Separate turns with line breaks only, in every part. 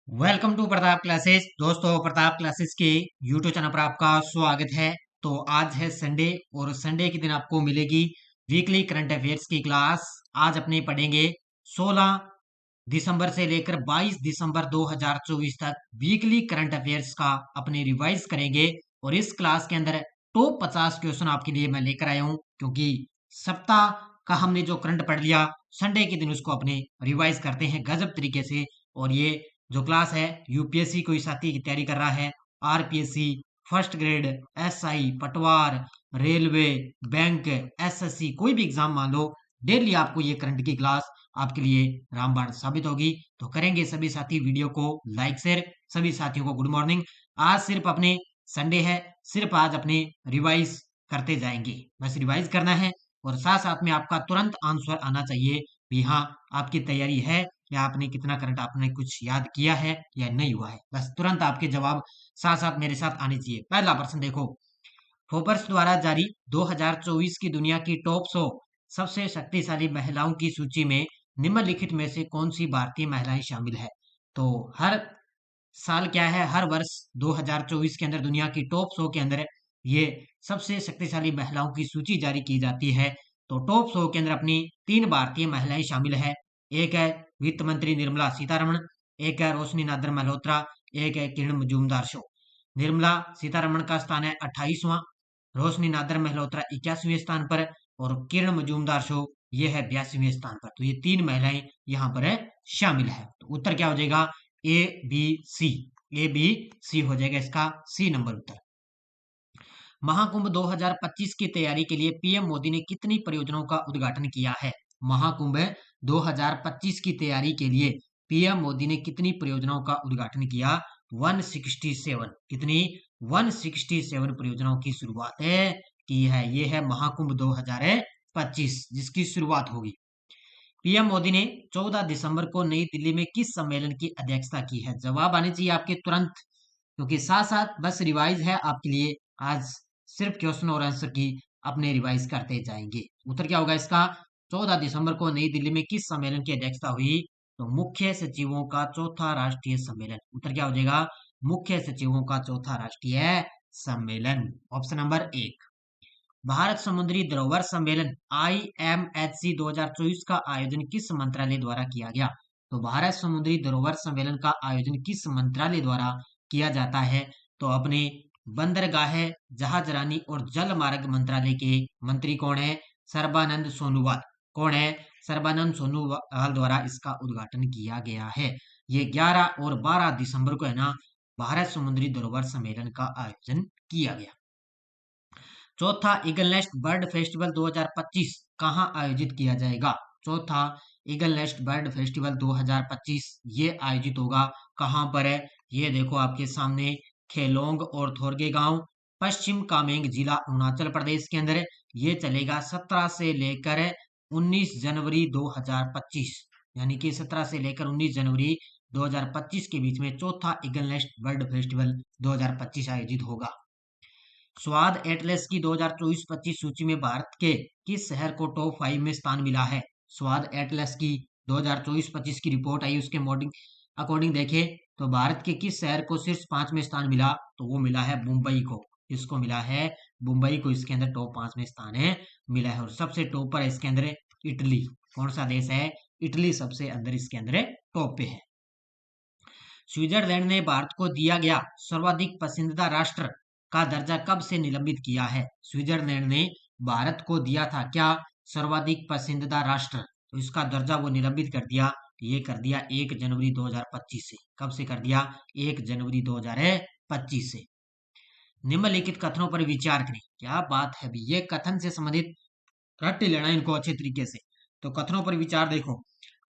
Welcome to Pratap classes. दोस्तों, Pratap classes के YouTube channel पर आपका स्वागत है। तो आज है संडे और संडे के दिन आपको मिलेगी वीकली करंट अफेयर्स की क्लास। आज अपने पढ़ेंगे 16 दिसंबर से लेकर 22 दिसंबर 2024 तक वीकली करंट अफेयर्स का अपने रिवाइज करेंगे। और इस क्लास के अंदर टॉप 50 क्वेश्चन आपके लिए मैं लेकर आया हूं, क्योंकि सप्ताह का हमने जो करंट पढ़ लिया, संडे के दिन उसको अपने रिवाइज करते हैं गजब तरीके से। और ये जो क्लास है, यूपीएससी कोई साथी की तैयारी कर रहा है, आरपीएससी, फर्स्ट ग्रेड, एसआई, पटवार, रेलवे, बैंक, एसएससी, कोई भी एग्जाम मान लो, डेली आपको ये करंट की क्लास आपके लिए रामबाण साबित होगी। तो करेंगे सभी साथी वीडियो को लाइक शेयर। सभी साथियों को गुड मॉर्निंग। आज सिर्फ अपने संडे है, सिर्फ आज अपने रिवाइज करते जाएंगे, बस रिवाइज करना है। और साथ साथ में आपका तुरंत आंसर आना चाहिए भी हाँ, आपकी तैयारी है या आपने कितना करंट आपने कुछ याद किया है या नहीं हुआ है। बस तुरंत आपके जवाब साथ साथ मेरे साथ आने चाहिए। पहला प्रश्न देखो, फोर्ब्स द्वारा जारी 2024 की दुनिया की टॉप 100 सबसे शक्तिशाली महिलाओं की सूची में निम्नलिखित में से कौन सी भारतीय महिलाएं शामिल है। तो हर साल क्या है, हर वर्ष 2024 के अंदर दुनिया की टॉप 100 के अंदर ये सबसे शक्तिशाली महिलाओं की सूची जारी की जाती है। तो टॉप 100 के अंदर अपनी 3 भारतीय महिलाएं शामिल है। एक है वित्त मंत्री निर्मला सीतारमण, एक है रोशनी नादर मल्होत्रा, एक है किरण मजूमदार शो। निर्मला सीतारमण का स्थान है 28वां, रोशनी नादर मल्होत्रा 81वें स्थान पर, और किरण मजूमदार शो ये है 82वें स्थान पर। तो ये 3 महिलाएं यहाँ पर शामिल है। तो उत्तर क्या हो जाएगा, A B C. A B C हो जाएगा इसका सी नंबर उत्तर। महाकुंभ 2025 की तैयारी के लिए पीएम मोदी ने कितनी परियोजनाओं का उद्घाटन किया है। महाकुंभ 2025 की तैयारी के लिए पीएम मोदी ने कितनी परियोजनाओं का उद्घाटन किया। 167। कितनी? 167 परियोजनाओं की शुरुआत है की है। ये है महाकुंभ 2025 जिसकी शुरुआत होगी। पीएम मोदी ने 14 दिसंबर को नई दिल्ली में किस सम्मेलन की अध्यक्षता की है। जवाब आने चाहिए आपके तुरंत, क्योंकि साथ साथ बस रिवाइज है आपके लिए। आज सिर्फ क्वेश्चन और आंसर की अपने रिवाइज करते जाएंगे। उत्तर क्या होगा इसका, 14 दिसंबर को नई दिल्ली में किस सम्मेलन की अध्यक्षता हुई। तो मुख्य सचिवों का चौथा राष्ट्रीय सम्मेलन। उत्तर क्या हो जाएगा, मुख्य सचिवों का चौथा राष्ट्रीय सम्मेलन। Option number 1। भारत समुद्री धरोहर सम्मेलन IMHC 2024 का आयोजन किस मंत्रालय द्वारा किया गया। तो भारत समुद्री धरोहर सम्मेलन का आयोजन किस मंत्रालय द्वारा किया जाता है। तो अपने बंदरगाह, जहाजरानी और जल मार्ग मंत्रालय के मंत्री कौन है, सर्बानंद सोनोवाल। कौन है, सर्बानंद सोनोवाल द्वारा इसका उद्घाटन किया गया है। ये 11 और 12 दिसंबर को है ना, भारत समुद्री धरोहर सम्मेलन का आयोजन किया गया। चौथा ईगल नेस्ट बर्ड फेस्टिवल 2025 कहाँ आयोजित किया जाएगा। चौथा ईगल नेस्ट बर्ड फेस्टिवल 2025 ये आयोजित होगा कहाँ पर है। ये देखो आपके सामने, खेलोंग और थोरगे गांव, पश्चिम कामेंग जिला, अरुणाचल प्रदेश के अंदर। ये चलेगा 17 से लेकर 19 जनवरी 2025, यानी कि 17 से लेकर 19 जनवरी 2025 के बीच में चौथा ईगल नेस्ट बर्ड फेस्टिवल 2025 आयोजित होगा। स्वाद एटलस की 2024-25 सूची में भारत के किस शहर को टॉप 5 में स्थान मिला है। स्वाद एटलस की 2024-25 की रिपोर्ट आई, उसके मॉडलिंग अकॉर्डिंग देखे तो भारत के किस शहर को शीर्ष 5 में स्थान मिला। तो वो मिला है मुंबई को। इसको मिला है मुंबई को, इसके अंदर टॉप 5 में स्थान है मिला है। और सबसे टॉप पर है इसके अंदर इटली। कौन सा देश है, इटली सबसे अंदर इसके अंदर टॉप पे है। स्विट्जरलैंड ने भारत को दिया गया सर्वाधिक पसंदीदा राष्ट्र का दर्जा कब से निलंबित किया है। स्विट्जरलैंड ने भारत को दिया था क्या, सर्वाधिक पसंदीदा राष्ट्र, तो इसका दर्जा वो निलंबित कर दिया। ये कर दिया 1 जनवरी 2025 से। कब से कर दिया, 1 जनवरी 2025 से। निम्नलिखित कथनों पर विचार करें। क्या बात है भी, ये कथन से संबंधित रट लेना इनको अच्छे तरीके से। तो कथनों पर विचार देखो।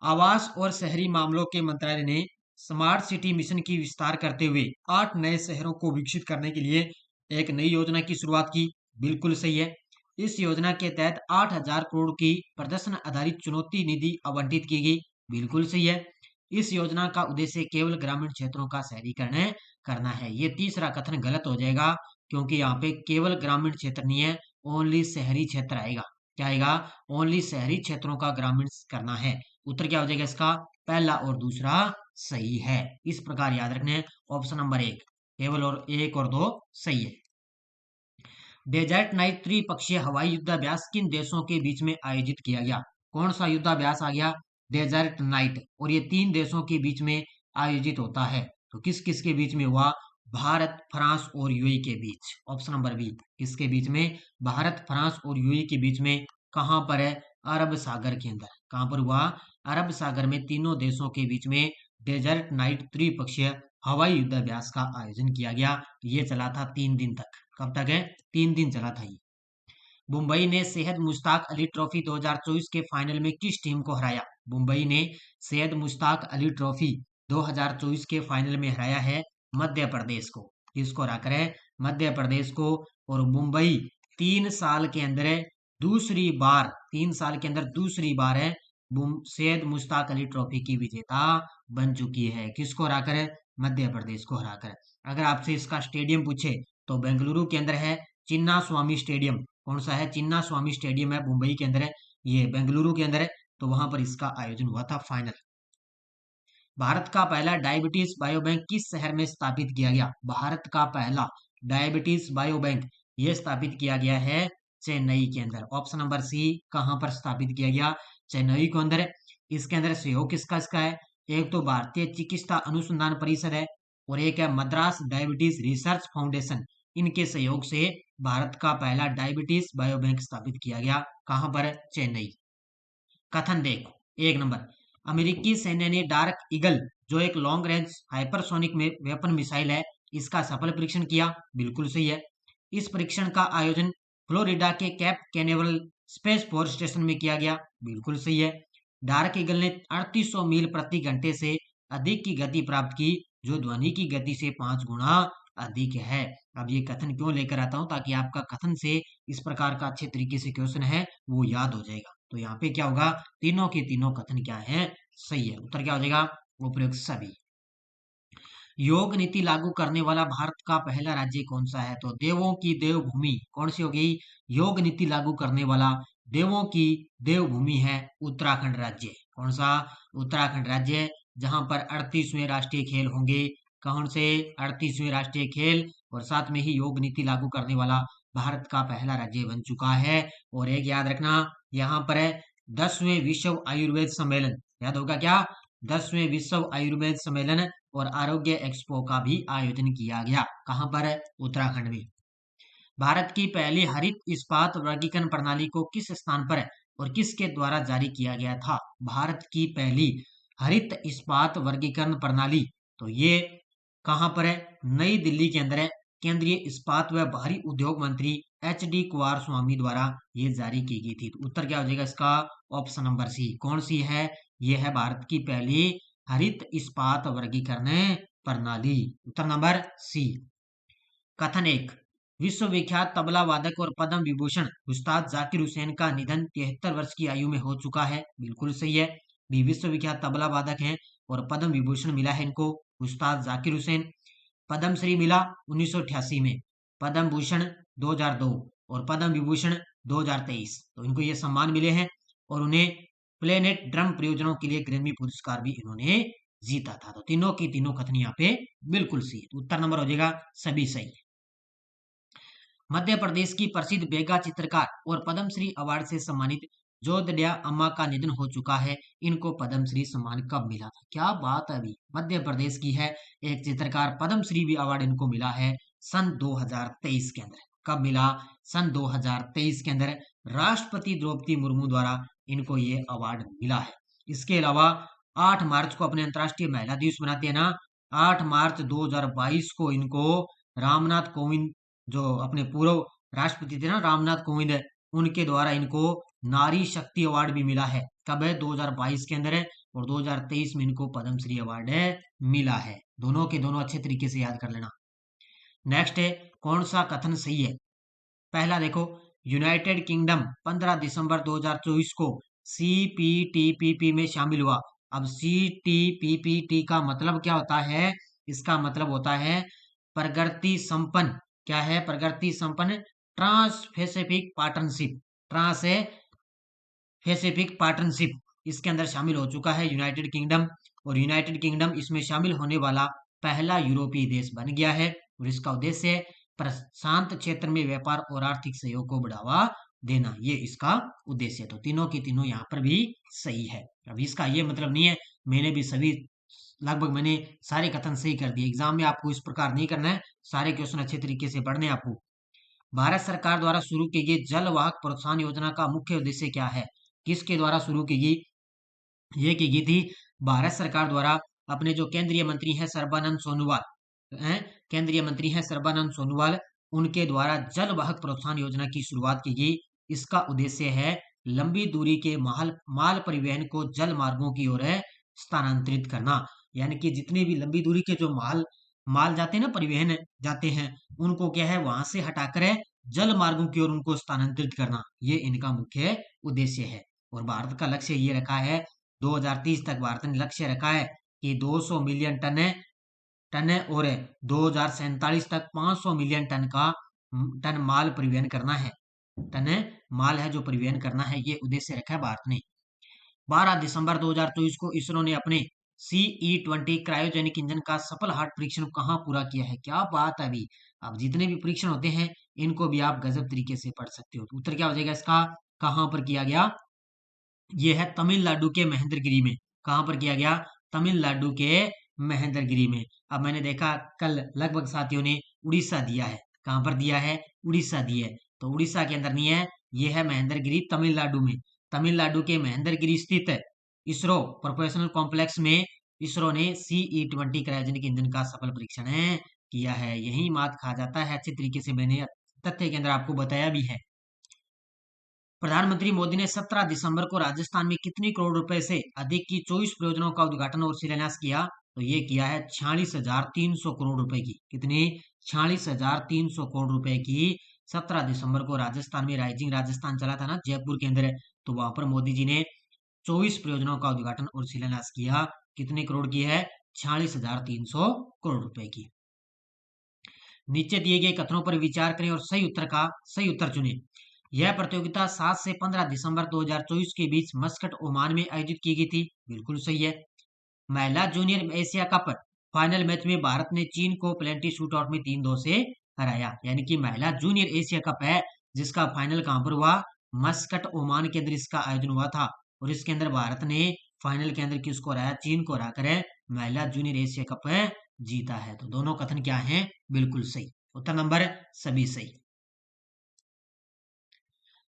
आवास और शहरी मामलों के मंत्रालय ने स्मार्ट सिटी मिशन की विस्तार करते हुए 8 नए शहरों को विकसित करने के लिए एक नई योजना की शुरुआत की। बिल्कुल सही है। इस योजना के तहत 8,000 करोड़ की प्रदर्शन आधारित चुनौती निधि आवंटित की गई। बिल्कुल सही है। इस योजना का उद्देश्य केवल ग्रामीण क्षेत्रों का शहरीकरण करना है। ये तीसरा कथन गलत हो जाएगा, क्योंकि यहाँ पे केवल ग्रामीण क्षेत्र नहीं है, ओनली शहरी क्षेत्र आएगा। क्या आएगा, ओनली शहरी क्षेत्रों का ग्रामीण करना है। उत्तर क्या हो जाएगा इसका, पहला और दूसरा सही है। इस प्रकार याद रखने ऑप्शन नंबर 1, केवल और 1 और 2 सही है। डेजर्ट नाइट त्रिपक्षीय हवाई युद्धाभ्यास किन देशों के बीच में आयोजित किया गया? कौन सा युद्धाभ्यास आ गया? Desert Knight. और ये 3 देशों के बीच में आयोजित होता है। तो किस किस के बीच में हुआ? भारत, फ्रांस और यूएई के बीच। ऑप्शन नंबर बी, किसके बीच में? भारत, फ्रांस और यूएई के बीच में। कहां पर है? अरब सागर के अंदर। कहां पर हुआ? अरब सागर में तीनों देशों के बीच में डेजर्ट नाइट त्रिपक्षीय हवाई युद्धाभ्यास का आयोजन किया गया। ये चला था 3 दिन तक। कब तक है? 3 दिन चला था ये। मुंबई ने सेहद मुश्ताक अली ट्रॉफी 2024 के फाइनल में किस टीम को हराया? मुंबई ने सेहद मुश्ताक अली ट्रॉफी 2024 के फाइनल में हराया है मध्य प्रदेश को। किसको हराकर है? मध्य प्रदेश को। और मुंबई 3 साल के अंदर दूसरी बार 3 साल के अंदर दूसरी बार है सैयद मुश्ताक अली ट्रॉफी की विजेता बन चुकी है। किसको हराकर है? मध्य प्रदेश को हराकर। अगर आपसे इसका स्टेडियम पूछे तो बेंगलुरु के अंदर है चिन्ना स्वामी स्टेडियम। कौन सा है? चिन्ना स्वामी स्टेडियम है मुंबई के अंदर है, ये बेंगलुरु के अंदर है। तो वहां पर इसका आयोजन हुआ था फाइनल। भारत का पहला डायबिटीज बायोबैंक किस शहर में स्थापित किया गया? भारत का पहला डायबिटीज बायोबैंक यह स्थापित किया गया है चेन्नई के अंदर। ऑप्शन नंबर सी, कहां पर स्थापित किया गया? चेन्नई के अंदर। इसके अंदर सहयोग किसका इसका है? एक तो भारतीय चिकित्सा अनुसंधान परिषद है और एक है मद्रास डायबिटीज रिसर्च फाउंडेशन। इनके सहयोग से भारत का पहला डायबिटीज बायोबैंक स्थापित किया गया। कहां पर? चेन्नई। कथन देखो, 1 नंबर, अमेरिकी सैन्य ने डार्क ईगल जो एक long range hypersonic weapon missile है, इसका सफल परीक्षण किया। बिल्कुल सही है। इस परीक्षण का आयोजन फ्लोरिडा के cap Canaveral space force station में किया गया। बिल्कुल सही है। डार्क ईगल ने 3800 मील प्रति घंटे से अधिक की गति प्राप्त की, जो ध्वनि की गति से 5 गुना अधिक है। अब ये कथन क्यों लेकर आता हूं? ताकि आपका कथन से इस प्रकार का अच्छे तरीके से क्वेश्चन है वो याद हो जाएगा। तो यहाँ पे क्या होगा? तीनों के तीनों कथन क्या है? सही है। उत्तर क्या हो जाएगा? उपयुक्त सभी। योग नीति लागू करने वाला भारत का पहला राज्य कौन सा है? तो देवों की देवभूमि कौन सी होगी? योग नीति लागू करने वाला देवों की देवभूमि है उत्तराखंड राज्य। कौन सा? उत्तराखंड राज्य, जहां पर 38वें राष्ट्रीय खेल होंगे। कौन से? 38वें राष्ट्रीय खेल। और साथ में ही योग नीति लागू करने वाला भारत का पहला राज्य बन चुका है। और एक याद रखना, यहाँ पर है 10वें विश्व आयुर्वेद सम्मेलन। याद होगा क्या? 10वें विश्व आयुर्वेद सम्मेलन और आरोग्य एक्सपो का भी आयोजन किया गया। कहां पर है? उत्तराखंड में। भारत की पहली हरित इस्पात वर्गीकरण प्रणाली को किस स्थान पर है और किसके द्वारा जारी किया गया था? भारत की पहली हरित इस्पात वर्गीकरण प्रणाली, तो ये कहां पर है? नई दिल्ली के अंदर है। केंद्रीय इस्पात व भारी उद्योग मंत्री एच.डी. कुमार स्वामी द्वारा ये जारी की गई थी। तो उत्तर क्या हो जाएगा इसका? Option number C. कौन सी है? ये है भारत की पहली हरित इस्पात वर्गीकरण प्रणाली। उत्तर नंबर सी। कथन 1, विश्वविख्यात तबला वादक और पद्म विभूषण उस्ताद जाकिर हुसैन का निधन 73 वर्ष की आयु में हो चुका है। बिल्कुल सही है। भी विश्वविख्यात तबला वादक हैं और पद्म विभूषण मिला है इनको उस्ताद जाकिर हुसैन। पद्मश्री मिला 1988 में, पद्म भूषण 2002 और पद्म विभूषण 2023। तो इनको ये सम्मान मिले हैं और उन्हें प्लेनेट ड्रम परियोजनाओं के लिए ग्रैमी पुरस्कार भी इन्होंने जीता था। तो तीनों की तीनों कथन यहाँ पे बिल्कुल सही। तो उत्तर नंबर हो जाएगा सभी सही। मध्य प्रदेश की प्रसिद्ध बेगा चित्रकार और पद्मश्री अवार्ड से सम्मानित जोधड्या अम्मा का निधन हो चुका है। इनको पद्मश्री सम्मान कब मिला था? क्या बात है, अभी मध्य प्रदेश की है एक चित्रकार, पद्मश्री भी अवार्ड इनको मिला है सन 2023 के अंदर। कब मिला? सन 2023 के अंदर राष्ट्रपति द्रौपदी मुर्मू द्वारा इनको ये अवार्ड मिला है। इसके अलावा 8 मार्च को अपने अंतर्राष्ट्रीय महिला दिवस मनाते हैं ना, 8 मार्च 2022 को इनको रामनाथ कोविंद, जो अपने पूर्व राष्ट्रपति थे ना रामनाथ कोविंद, उनके द्वारा इनको नारी शक्ति अवार्ड भी मिला है। कब है? 2022 के अंदर है। और 2023 में इनको पद्मश्री अवार्ड मिला है। दोनों के दोनों अच्छे तरीके से याद कर लेना। नेक्स्ट है, कौन सा कथन सही है? पहला देखो, यूनाइटेड किंगडम 15 दिसंबर 2024 को CPTPP में शामिल हुआ। अब CTPPT का मतलब क्या होता है? इसका मतलब होता है प्रगति संपन्न। क्या है? प्रगति संपन्न Trans Pacific Partnership. Trans Pacific Partnership इसके अंदर शामिल हो चुका है यूनाइटेड किंगडम। और यूनाइटेड किंगडम इसमें शामिल होने वाला पहला यूरोपीय देश बन गया है। और इसका उद्देश्य है प्रशांत क्षेत्र में व्यापार और आर्थिक सहयोग को बढ़ावा देना, ये इसका उद्देश्य है। तो तीनों की तीनों यहाँ पर भी सही है। अब इसका ये मतलब नहीं है मैंने भी सभी लगभग मैंने सारे कथन सही कर दिए। एग्जाम में आपको इस प्रकार नहीं करना है, सारे क्वेश्चन अच्छे तरीके से पढ़ने आपको। भारत सरकार द्वारा शुरू की गई जल वाहक प्रोत्साहन योजना का मुख्य उद्देश्य क्या है? किसके द्वारा शुरू की गई? ये की गई थी भारत सरकार द्वारा। अपने जो केंद्रीय मंत्री हैं सर्बानंद सोनोवाल हैं, केंद्रीय मंत्री हैं सर्बानंद सोनोवाल, उनके द्वारा जल वाहक प्रोत्साहन योजना की शुरुआत की गई। इसका उद्देश्य है लंबी दूरी के माल परिवहन को जल मार्गों की ओर स्थानांतरित करना। यानी कि जितने भी लंबी दूरी के जो माल माल जाते हैं ना, परिवहन जाते हैं, उनको क्या है वहां से हटाकर जल मार्गों की ओर उनको स्थानांतरित करना, ये इनका मुख्य उद्देश्य है। और भारत का लक्ष्य ये रखा है 2030 तक भारत ने लक्ष्य रखा है कि 200 मिलियन टन और 2047 तक 500 मिलियन टन माल परिवहन करना है। टन माल है जो परिवहन करना है, ये उद्देश्य रखा है भारत ने। 12 दिसंबर 2024 को इसरो ने अपने CE-20 क्रायोजेनिक इंजन का सफल हार्ट परीक्षण कहाँ पूरा किया है? क्या बात है अभी। अब जितने भी परीक्षण होते हैं इनको भी आप गजब तरीके से पढ़ सकते हो। तो उत्तर क्या हो जाएगा इसका? कहाँ पर किया गया? ये है तमिलनाडु के महेंद्रगिरी में। कहाँ पर किया गया? तमिलनाडु के महेंद्रगिरी में। अब मैंने देखा कल लगभग साथियों ने उड़ीसा दिया है। कहाँ पर दिया है? उड़ीसा दिया है। तो उड़ीसा के अंदर नहीं है, ये है महेंद्रगिरी तमिलनाडु में। तमिलनाडु के महेंद्रगिरी स्थित इसरो प्रोफेशनल कॉम्प्लेक्स में इसरो ने CE-20 क्रायोजेनिक इंजन का सफल परीक्षण किया है। यही मात खा जाता है अच्छे तरीके से, मैंने तथ्य के अंदर आपको बताया भी है। प्रधानमंत्री मोदी ने 17 दिसंबर को राजस्थान में कितनी करोड़ रुपए से अधिक की 24 परियोजनाओं का उद्घाटन और शिलान्यास किया? तो ये किया है 46,300 करोड़ रुपए की। कितनी? 46,300 करोड़ रुपए की 17 दिसंबर को राजस्थान में, राइजिंग राजस्थान चला था ना जयपुर के अंदर, तो वहां पर मोदी जी ने 24 परियोजनाओं का उद्घाटन और शिलान्यास किया। कितने करोड़ की है? 46,300 करोड़ रुपए की। नीचे दिए गए कथनों पर विचार करें और सही उत्तर चुनें। यह प्रतियोगिता 7 से 15 दिसंबर 2024 के बीच मस्कट ओमान में आयोजित की गई थी। बिल्कुल सही है। महिला junior Asia cup final match में भारत ने चीन को पेनल्टी शूटआउट में 3-2 से हराया। यानी कि महिला जूनियर एशिया कप है जिसका फाइनल कहां पर हुआ? मस्कट ओमान के अंदर इसका आयोजन हुआ था। और इसके अंदर भारत ने फाइनल के अंदर किसको हराया? चीन को हराकर महिला जूनियर एशिया कप जीता है। तो दोनों कथन क्या हैं? बिल्कुल सही। उत्तर नंबर सभी सही।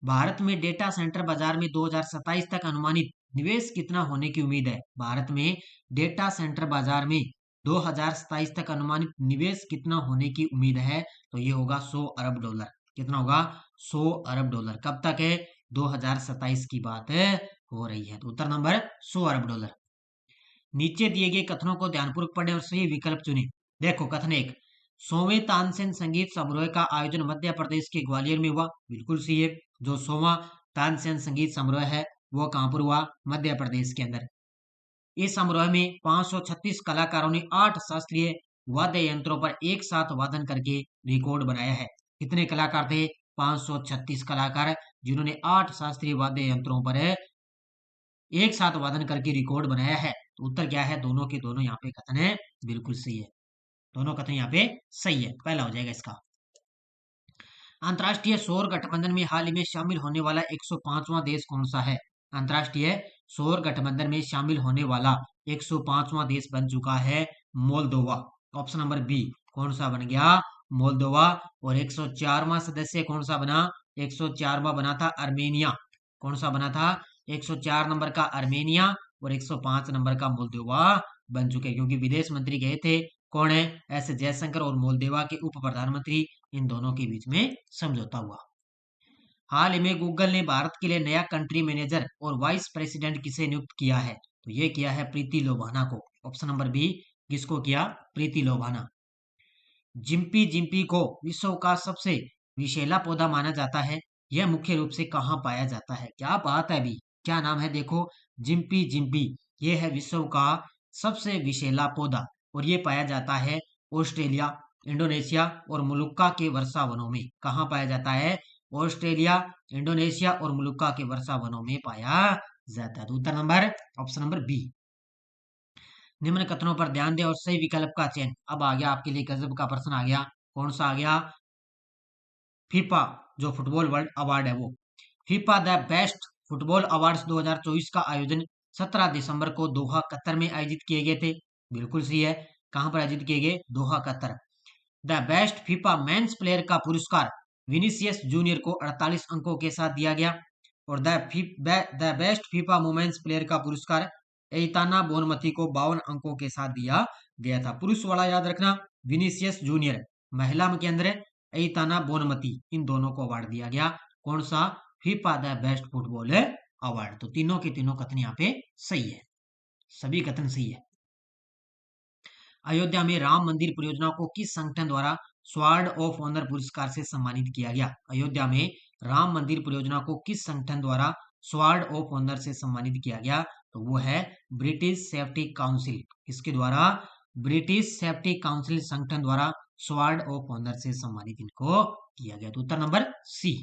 भारत में डेटा सेंटर बाजार में 2027 तक अनुमानित निवेश कितना होने की उम्मीद है? भारत में डेटा सेंटर बाजार में 2027 तक अनुमानित निवेश कितना होने की उम्मीद है? तो ये होगा 100 अरब डॉलर। कितना होगा? 100 अरब डॉलर। कब तक है? 2027 की बात हो रही है। तो उत्तर नंबर 100 अरब डॉलर। नीचे दिए गए कथनों को ध्यानपूर्वक पढ़ें और सही विकल्प चुनें। देखो कथन 1, 100वें तानसेन संगीत समारोह का आयोजन मध्य प्रदेश के ग्वालियर में हुआ। बिल्कुल सही है। जो 100वां तानसेन संगीत समारोह है वो कहां पर हुआ? मध्य प्रदेश के अंदर। इस समारोह में 536 कलाकारों ने 8 शास्त्रीय वाद्य यंत्रों पर एक साथ वादन करके रिकॉर्ड बनाया है। कितने कलाकार थे? 536 कलाकार जिन्होंने 8 शास्त्रीय वाद्य यंत्रों पर एक साथ वादन करके रिकॉर्ड बनाया है। तो उत्तर क्या है? दोनों के दोनों यहाँ पे कथन है बिल्कुल सही है। दोनों कथन यहाँ पे सही है। पहला हो जाएगा इसका। अंतर्राष्ट्रीय सौर गठबंधन में हाल ही में शामिल होने वाला 105वां देश कौन सा है? अंतर्राष्ट्रीय सौर गठबंधन में शामिल होने वाला 105वां देश बन चुका है मोल्दोवा। Option number B. कौन सा बन गया? मोल्दोवा। और 104वां सदस्य कौन सा बना? 104वां बना था अर्मेनिया। कौन सा बना था? 104 नंबर का अर्मेनिया और 105 नंबर का मोल्दोवा बन चुके, क्योंकि विदेश मंत्री गए थे। कौन है? एस जयशंकर और मोल्दोवा के उप प्रधानमंत्री, इन दोनों के बीच में समझौता हुआ। हाल ही में गूगल ने भारत के लिए नया कंट्री मैनेजर और वाइस प्रेसिडेंट किसे नियुक्त किया है? तो ये किया है प्रीति लोभाना को। Option number B. किसको किया? प्रीति लोभाना। जिम्पी जिम्पी को विश्व का सबसे विषैला पौधा माना जाता है। यह मुख्य रूप से कहाँ पाया जाता है? क्या बात है अभी। क्या नाम है? देखो जिम्पी जिम्पी, ये है विश्व का सबसे विषैला पौधा और ये पाया जाता है ऑस्ट्रेलिया, इंडोनेशिया और मलुक्का के वर्षा वनों में। कहाँ पाया जाता है? ऑस्ट्रेलिया, इंडोनेशिया और मलुक्का के वर्षा वनों में पाया जाता है। तो उत्तर नंबर ऑप्शन नंबर बी। निम्न कथनों पर ध्यान दें और सही विकल्प का चयन। अब आ गया आपके लिए गजब का प्रश्न आ गया। कौन सा आ गया? फीफा जो फुटबॉल वर्ल्ड अवार्ड है वो। FIFA the best football awards 2024 का आयोजन 17 दिसंबर को दोहा कतर में आयोजित किए गए थे। बिल्कुल सही है। कहां पर आयोजित किए गए? Doha Qatar. The best FIFA men's player का पुरस्कार विनीसियस जूनियर को 48 अंकों के साथ दिया गया। और the best FIFA women's player का पुरस्कार एइताना बोनमती को 52 अंकों के साथ दिया गया था। पुरुष वाला याद रखना विनीसियस जूनियर, महिला के अंदर एइताना बोनमती, इन दोनों को अवार्ड दिया गया। कौन सा? FIFA the best football award. तो तीनों के तीनों कथन यहाँ पे सही है, सभी कथन सही है। अयोध्या में राम मंदिर परियोजना को किस संगठन द्वारा स्वॉर्ड ऑफ ऑनर पुरस्कार से सम्मानित किया गया? अयोध्या में राम मंदिर परियोजना को किस संगठन द्वारा स्वॉर्ड ऑफ ऑनर से सम्मानित किया गया? तो वो है ब्रिटिश सेफ्टी काउंसिल। इसके द्वारा ब्रिटिश सेफ्टी काउंसिल संगठन द्वारा स्वॉर्ड ऑफ ऑनर से सम्मानित इनको किया गया। तो उत्तर नंबर सी।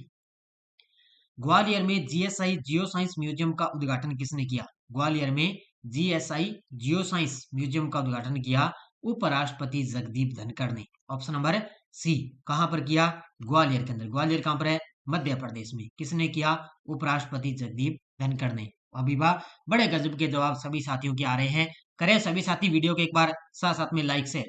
ग्वालियर में जीएसआई जियो साइंस म्यूजियम का उद्घाटन किसने किया? ग्वालियर में जीएसआई जियो साइंस म्यूजियम का उद्घाटन किया उपराष्ट्रपति जगदीप धनखड़ ने। Option number C. कहां पर किया? ग्वालियर के अंदर। ग्वालियर कहां पर है? मध्य प्रदेश में। किसने किया? उपराष्ट्रपति जगदीप धनखड़ ने। अभी बड़े गजब के जवाब सभी साथियों के आ रहे हैं। करें सभी साथी वीडियो को एक बार साथ साथ में लाइक से।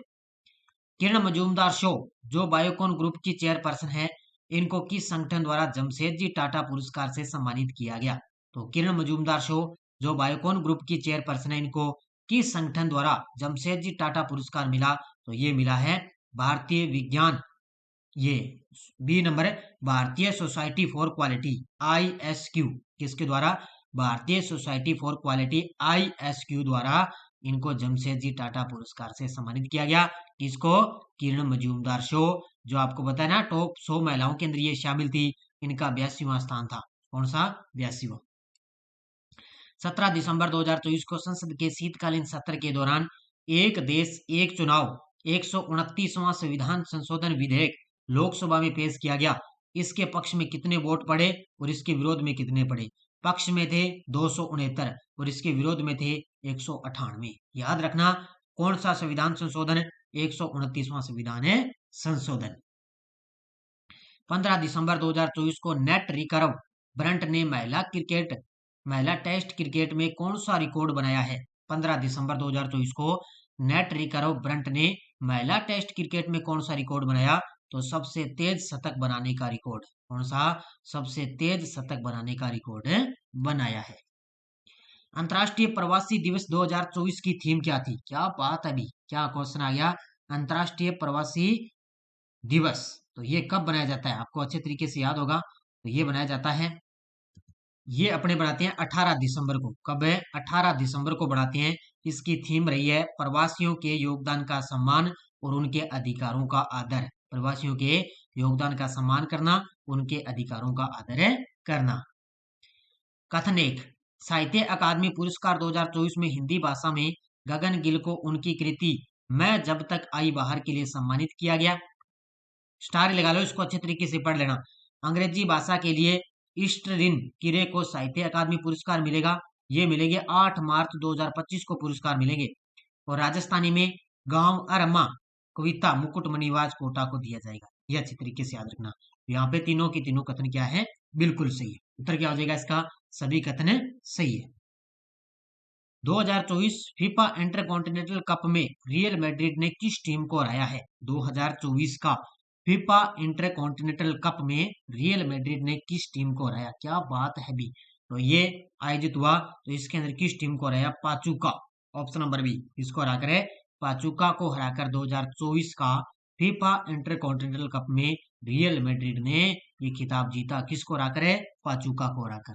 किरण मजूमदार शो जो बायोकॉन ग्रुप की चेयरपर्सन है, इनको किस संगठन द्वारा जमशेदजी टाटा पुरस्कार से सम्मानित किया गया? तो किरण मजूमदार शो जो बायोकॉन ग्रुप की चेयरपर्सन है, इनको किस संगठन द्वारा जमशेदजी टाटा पुरस्कार मिला? तो ये मिला है भारतीय विज्ञान, ये बी नंबर है, भारतीय सोसाइटी फॉर क्वालिटी ISQ। किसके द्वारा? भारतीय सोसाइटी फॉर क्वालिटी ISQ द्वारा इनको जमशेदजी टाटा पुरस्कार से सम्मानित किया गया। किसको? किरण मजूमदार शो, जो आपको बताया ना टॉप 100 महिलाओं के अंदर ये शामिल थी। इनका 82वां स्थान था। कौन सा? 82वां। 17 दिसंबर 2024 को संसद के शीतकालीन सत्र के दौरान एक देश एक चुनाव 129वां संविधान संशोधन विधेयक लोकसभा में पेश किया गया। इसके पक्ष में कितने वोट पड़े और इसके विरोध में कितने पड़े? पक्ष में थे 269 और इसके विरोध में थे 198। याद रखना कौन सा संविधान संशोधन? 129वां संविधान संशोधन। 15 दिसंबर 2024 को नेट रिकर्व ब्रंट ने महिला टेस्ट क्रिकेट में कौन सा रिकॉर्ड बनाया है? 15 दिसंबर 2024 को नेट रिकर्व ब्रंट ने महिला टेस्ट क्रिकेट में कौन सा रिकॉर्ड बनाया? तो सबसे तेज शतक बनाने का रिकॉर्ड। कौन सा? सबसे तेज शतक बनाने का रिकॉर्ड बनाया है। अंतर्राष्ट्रीय प्रवासी दिवस 2024 की थीम क्या थी? क्या बात है अभी, क्या क्वेश्चन आ गया। अंतर्राष्ट्रीय प्रवासी दिवस तो ये कब बनाया जाता है? आपको अच्छे तरीके से याद होगा। तो ये बनाया जाता है, ये अपने बनाते हैं 18 दिसंबर को। कब है? 18 दिसंबर को बनाते हैं। इसकी थीम रही है प्रवासियों के योगदान का सम्मान और उनके अधिकारों का आदर। प्रवासियों के योगदान का सम्मान करना, उनके अधिकारों का आदर करना। कथन 1, साहित्य अकादमी पुरस्कार 2024 में हिंदी भाषा में गगन गिल को उनकी कृति मैं जब तक आई बाहर के लिए सम्मानित किया गया। स्टार लगा लो, इसको अच्छे तरीके से पढ़ लेना। अंग्रेजी भाषा के लिए ईस्टरिन किरे को साहित्य अकादमी पुरस्कार मिलेगा। ये मिलेंगे 8 मार्च 2025 को पुरस्कार मिलेंगे। और राजस्थानी में गांव अरमा कविता मुकुट मणिवाज कोटा को दिया जाएगा। ये अच्छी तरीके से याद रखना। यहाँ पे तीनों की तीनों कथन क्या है? बिल्कुल सही है। उत्तर क्या हो जाएगा इसका? सभी कथन सही है। 2024 फीफा इंटरकॉन्टिनेंटल कप में रियल मैड्रिड ने किस टीम को हराया है? 2024 का फीफा इंटरकॉन्टिनेंटल कप में रियल मैड्रिड ने किस टीम को हराया? क्या बात है भी। तो ये आयोजित हुआ, तो इसके अंदर किस टीम को हराया? पाचुका। ऑप्शन नंबर बी, इसको हराकर है पाचुका को हराकर 2024 का फीफा इंटरकॉन्टिनेंटल कप में रियल मैड्रिड ने ये खिताब जीता। किसको हराकर है? पाचुका को हराकर।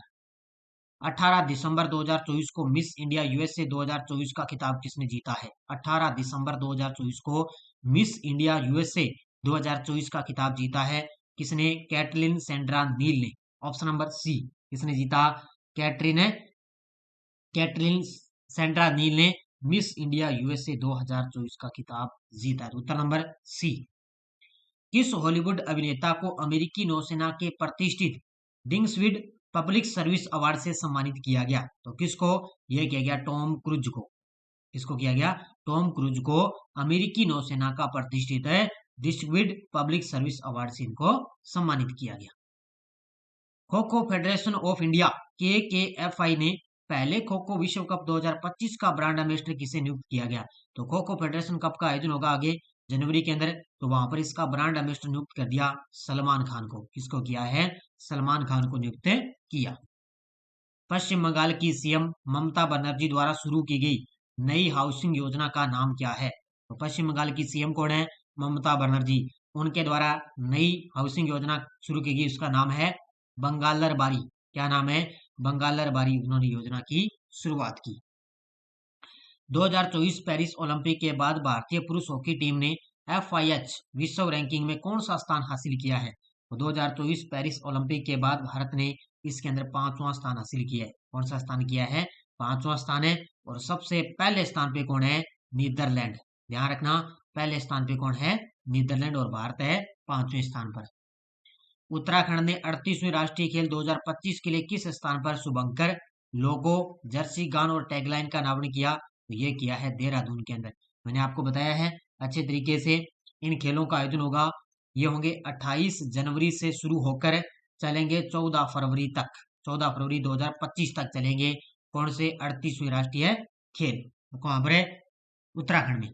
18 दिसंबर 2024 को मिस इंडिया USA 2024 का खिताब किसने जीता है? 18 दिसंबर 2024 को मिस इंडिया USA 2024 का खिताब जीता है किसने? कैटलिन सेंड्रा नील ने। ऑप्शन नंबर सी, किसने जीता? कैटलिन सेंड्रा नील ने मिस इंडिया USA 2024 का खिताब जीता है। उत्तर नंबर सी। किस हॉलीवुड अभिनेता को अमेरिकी नौसेना के प्रतिष्ठित डिंग्सविड पब्लिक सर्विस अवार्ड से सम्मानित किया गया? तो किसको? यह किया गया टॉम क्रूज को। किसको किया गया? टॉम क्रूज को अमेरिकी नौसेना का प्रतिष्ठित डिस्टिंग्विश्ड पब्लिक सर्विस अवार्ड से इनको सम्मानित किया गया। Kho kho federation of India KKFI ने पहले खो खो विश्व कप 2025 का ब्रांड एम्बेसडर किसे नियुक्त किया गया? तो खो खो फेडरेशन कप का आयोजन होगा आगे जनवरी के अंदर, तो वहां पर इसका ब्रांड एम्बेसडर नियुक्त कर दिया सलमान खान को। किसको किया है? सलमान खान को नियुक्त किया। पश्चिम बंगाल की सीएम ममता बनर्जी द्वारा शुरू की गई नई हाउसिंग योजना का नाम क्या है? तो पश्चिम बंगाल की सीएम कौन है? ममता बनर्जी। उनके द्वारा नई हाउसिंग योजना शुरू की गई, उसका नाम है बंगालर बारी। क्या नाम है? बंगालर बारी। उन्होंने योजना की शुरुआत की। 2024 पेरिस ओलंपिक के बाद भारतीय पुरुष हॉकी टीम ने FIH विश्व रैंकिंग में कौन सा स्थान हासिल किया है? तो 2024 पेरिस ओलंपिक के बाद भारत ने इसके अंदर 5वां स्थान हासिल किया है। कौन सा स्थान किया है? 5वां स्थान है। और सबसे पहले स्थान पे कौन है? नीदरलैंड। ध्यान रखना, पहले स्थान पे कौन है? नीदरलैंड। और भारत है 5वें स्थान पर। उत्तराखंड ने 38वें राष्ट्रीय खेल 2025 के लिए किस स्थान पर शुभंकर लोगो, जर्सी गान और टैगलाइन का अनावरण किया? तो ये किया है देहरादून के अंदर। मैंने आपको बताया है अच्छे तरीके से। इन खेलों का आयोजन होगा, ये होंगे 28 जनवरी से शुरू होकर चलेंगे 14 फरवरी तक। 14 फरवरी 2025 तक चलेंगे। कौन से? 38वें राष्ट्रीय खेल। कहां पर है? उत्तराखंड में।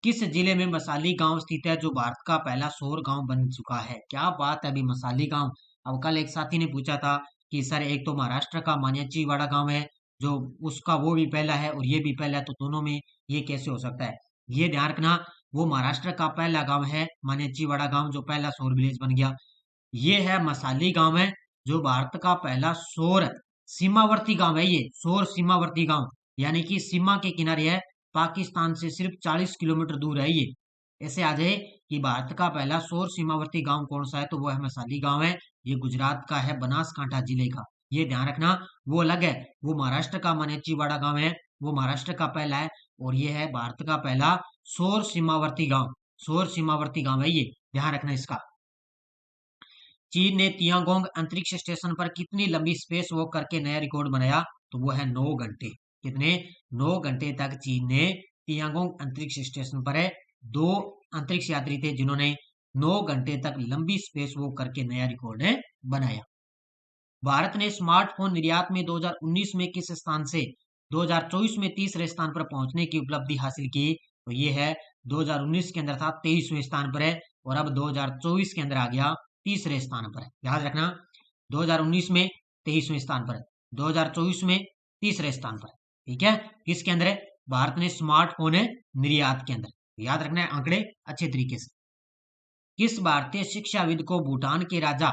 किस जिले में मसाली गांव स्थित है जो भारत का पहला सौर गांव बन चुका है? क्या बात है अभी, मसाली गांव। अब कल एक साथी ने पूछा था कि सर एक तो महाराष्ट्र का मान्याचीवाड़ा गांव है जो उसका वो भी पहला है और ये भी पहला है, तो दोनों में ये कैसे हो सकता है? ये ध्यान रखना, वो महाराष्ट्र का पहला गांव है मान्याचीवाड़ा गांव जो पहला सौर विलेज बन गया। ये है मसाली गांव है जो भारत का पहला सौर सीमावर्ती गांव है। ये सौर सीमावर्ती गांव यानी कि सीमा के किनारे है, पाकिस्तान से सिर्फ 40 किलोमीटर दूर है ये। ऐसे आ जाए कि भारत का पहला सौर सीमावर्ती गांव कौन सा है, तो वो है मसाली गांव है। ये गुजरात का है, बनासकांठा जिले का। ये ध्यान रखना, वो अलग है। वो महाराष्ट्र का मानेचीवाड़ा गांव है, वो महाराष्ट्र का पहला है। और ये है भारत का पहला सौर सीमावर्ती गांव। सौर सीमावर्ती गांव है ये, ध्यान रखना इसका। चीन ने तियांगोंग अंतरिक्ष स्टेशन पर कितनी लंबी स्पेस वॉक करके नया रिकॉर्ड बनाया? तो वो है 9 घंटे। कितने? 9 घंटे तक चीन ने तियांगोंग अंतरिक्ष स्टेशन पर 2 अंतरिक्ष यात्री थे जिन्होंने 9 घंटे तक लंबी स्पेस वॉक करके नया रिकॉर्ड बनाया। भारत ने स्मार्टफोन निर्यात में 2019 में किस स्थान से 2024 में तीसरे स्थान पर पहुंचने की उपलब्धि हासिल की? तो ये है 2019 के अंदर था 23वें स्थान पर है और अब 2024 के अंदर आ गया तीसरे स्थान पर। याद रखना, 2019 में 23वें स्थान पर, 2024 में तीसरे स्थान पर। ठीक है, किसके अंदर है? भारत ने स्मार्टफोन निर्यात के अंदर। याद रखना है आंकड़े अच्छे तरीके से। किस भारतीय शिक्षाविद को भूटान के राजा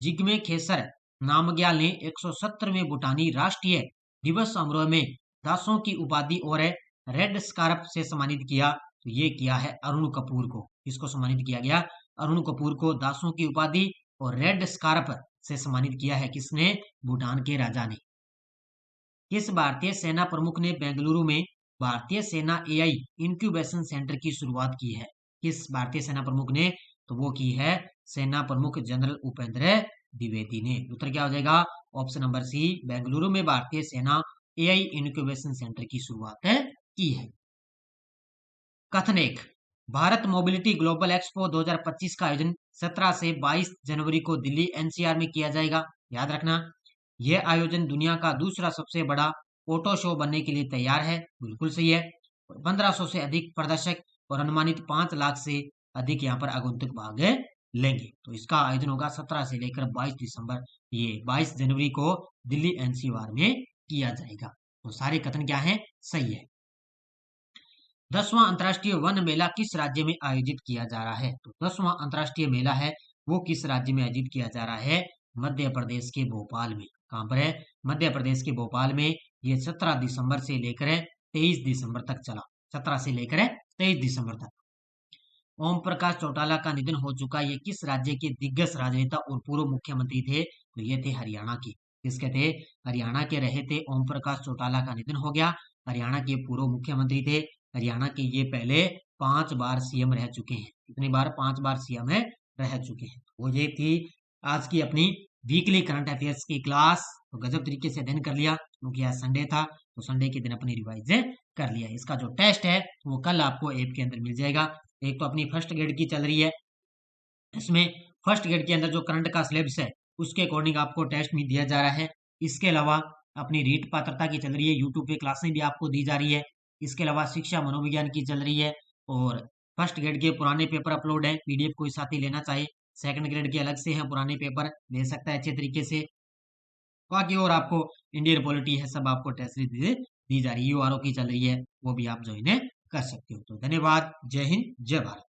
जिग्मे खेसर नामग्याल ने 170वें भूटानी राष्ट्रीय दिवस समारोह में दासों की उपाधि और रेड स्कार्फ से सम्मानित किया? तो ये किया है अरुण कपूर को। किसको सम्मानित किया गया? अरुण कपूर को दासों की उपाधि और रेड स्कार्फ से सम्मानित किया है। किसने? भूटान के राजा ने। किस भारतीय सेना प्रमुख ने बेंगलुरु में भारतीय सेना AI इंक्यूबेशन सेंटर की शुरुआत की है? किस भारतीय सेना प्रमुख ने? तो वो की है सेना प्रमुख जनरल उपेंद्र द्विवेदी ने। उत्तर क्या हो जाएगा? ऑप्शन नंबर सी, बेंगलुरु में भारतीय सेना AI इंक्यूबेशन सेंटर की शुरुआत की है। कथन 1, भारत मोबिलिटी ग्लोबल एक्सपो 2025 का आयोजन 17 से 22 जनवरी को दिल्ली NCR में किया जाएगा। याद रखना, यह आयोजन दुनिया का दूसरा सबसे बड़ा ऑटो शो बनने के लिए तैयार है। बिल्कुल सही है। 1500 से अधिक प्रदर्शक और अनुमानित 5 लाख से अधिक यहाँ पर आगंतुक भाग लेंगे। तो इसका आयोजन होगा 17 से लेकर 22 दिसंबर, ये 22 जनवरी को दिल्ली NCR में किया जाएगा। तो सारे कथन क्या है? सही है। 10वां अंतर्राष्ट्रीय वन मेला किस राज्य में आयोजित किया जा रहा है? तो 10वां अंतर्राष्ट्रीय मेला है वो किस राज्य में आयोजित किया जा रहा है? मध्य प्रदेश के भोपाल में। कहां पर है? मध्य प्रदेश के भोपाल में। ये 17 दिसंबर से लेकर 23 दिसंबर तक चला। 17 से लेकर 23 दिसंबर तक। ओम प्रकाश चौटाला का निधन हो चुका। ये किस राज्य के दिग्गज राजनेता और पूर्व मुख्यमंत्री थे? तो ये थे हरियाणा के। किसके थे? हरियाणा के रहे थे ओम प्रकाश चौटाला का निधन हो गया। हरियाणा के पूर्व मुख्यमंत्री थे। हरियाणा के ये पहले 5 बार CM रह चुके हैं। कितनी बार? 5 बार CM रह चुके हैं। वो ये थी आज की अपनी वीकली करंट अफेयर्स की क्लास। तो गजब तरीके से अध्ययन कर लिया क्योंकि आज संडे था, तो संडे के दिन अपनी रिवाइज कर लिया। इसका जो टेस्ट है वो कल आपको ऐप के अंदर मिल जाएगा। एक तो अपनी फर्स्ट ग्रेड की चल रही है, इसमें फर्स्ट ग्रेड के अंदर जो करंट का सिलेबस है उसके अकॉर्डिंग आपको टेस्ट में दिया जा रहा है। इसके अलावा अपनी रीट पात्रता की चल रही है, यूट्यूब पे क्लासें भी आपको दी जा रही है। इसके अलावा शिक्षा मनोविज्ञान की चल रही है, और फर्स्ट ग्रेड के पुराने पेपर अपलोड है, पीडीएफ कोई साथी लेना चाहे सेकंड ग्रेड के अलग से हैं पुराने पेपर, ले सकता है अच्छे तरीके से। बाकी और आपको इंडियन पॉलिटी है सब आपको टेस्ट दी जा रही है, यूआरओ की चल रही है, वो भी आप ज्वाइन कर सकते हो। तो धन्यवाद, जय हिंद, जय भारत।